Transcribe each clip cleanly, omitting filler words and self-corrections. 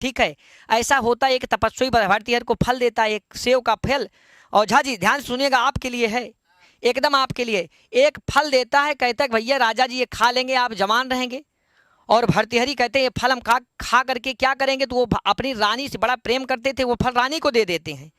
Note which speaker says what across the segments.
Speaker 1: ठीक है, ऐसा होता है, एक तपस्वी भरतहरि को फल देता है, एक सेव का फल। और झा जी ध्यान सुनिएगा, आपके लिए है, एकदम आपके लिए। एक फल देता है, कहता है भैया राजा जी ये खा लेंगे, आप जवान रहेंगे। और भर्तृहरि कहते हैं ये फल हम खा खा करके क्या करेंगे, तो वो अपनी रानी से बड़ा प्रेम करते थे, वो फल रानी को दे देते हैं।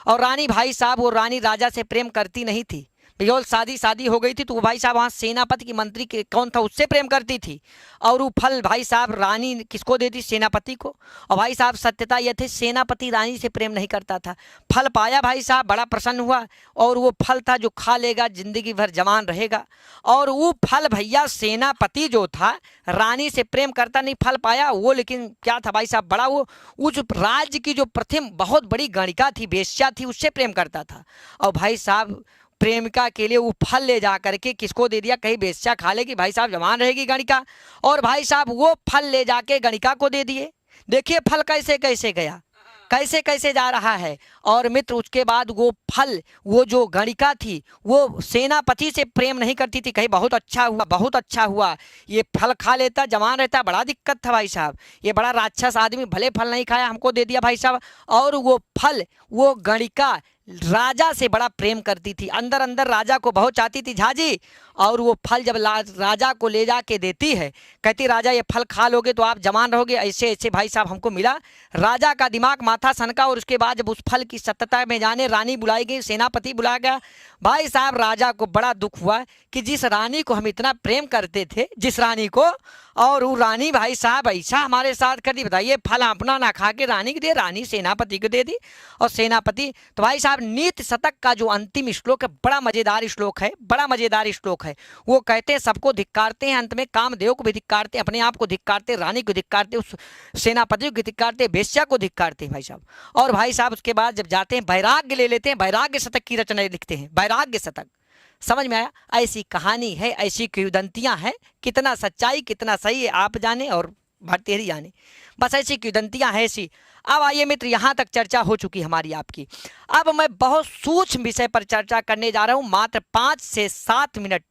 Speaker 1: और रानी भाई साहब, वो रानी राजा से प्रेम करती नहीं थी, बिजोल शादी हो गई थी, तो वो भाई साहब वहाँ सेनापति की मंत्री के कौन था उससे प्रेम करती थी। और वो फल भाई साहब रानी किसको देती, सेनापति को। और भाई साहब सत्यता यह थे, सेनापति रानी से प्रेम नहीं करता था। फल पाया भाई साहब, बड़ा प्रसन्न हुआ, और वो फल था जो खा लेगा जिंदगी भर जवान रहेगा। और वो फल भैया सेनापति जो था रानी से प्रेम करता नहीं, फल पाया वो, लेकिन क्या था भाई साहब, बड़ा वो जो राज्य की जो प्रथम बहुत बड़ी गणिका थी, वेश्या थी, उससे प्रेम करता था। और भाई साहब प्रेमिका के लिए वो फल ले जा करके किसको दे दिया, कहीं बेस्या खा लेगी, भाई साहब जवान रहेगी गणिका। और भाई साहब वो फल ले जाके गणिका को दे दिए। देखिए फल कैसे कैसे गया, कैसे कैसे जा रहा है। और मित्र उसके बाद वो फल, वो जो गणिका थी वो सेनापति से प्रेम नहीं करती थी, कहीं बहुत अच्छा हुआ, बहुत अच्छा हुआ, ये फल खा लेता जवान रहता, बड़ा दिक्कत था भाई साहब, ये बड़ा राक्षस आदमी, भले फल नहीं खाया हमको दे दिया भाई साहब। और वो फल, वो गणिका राजा से बड़ा प्रेम करती थी, अंदर अंदर राजा को बहुत चाहती थी झा जी। और वो फल जब राजा को ले जाके देती है, कहती राजा ये फल खा लोगे तो आप जवान रहोगे, ऐसे ऐसे भाई साहब हमको मिला। राजा का दिमाग माथा सनका, और उसके बाद जब उस फल की सत्यता में जाने रानी बुलाई गई, सेनापति बुलाया गया। भाई साहब राजा को बड़ा दुख हुआ कि जिस रानी को हम इतना प्रेम करते थे, जिस रानी को, और वो रानी भाई साहब ऐसा हमारे साथ कर दी, बताइए फल अपना ना खा के रानी को दे, रानी सेनापति को दे दी। और सेनापति तो भाई साहब नीति शतक का जो अंतिम श्लोक है, बड़ा मजेदार श्लोक है, बड़ा मजेदार श्लोक है। वो कहते हैं सबको धिक्कारते हैं, अंत में कामदेव को भी धिक्कारते, अपने आप को धिक्कारते, रानी को धिक्कारते, उस सेनापति को धिक्कारते, वेश्या को धिक्कारते हैं भाई साहब। और भाई साहब उसके बाद जब जाते हैं वैराग्य ले लेते हैं, वैराग्य शतक की रचना लिखते हैं, वैराग्य शतक। समझ में आया, ऐसी कहानी है, ऐसी किंवदंतियां हैं, कितना सच्चाई कितना सही है आप जाने और भर्तृहरि जाने, बस ऐसी किंवदंतियां हैं ऐसी। अब आइए मित्र, यहाँ तक चर्चा हो चुकी हमारी आपकी। अब मैं बहुत सूक्ष्म विषय पर चर्चा करने जा रहा हूँ, मात्र 5 से 7 मिनट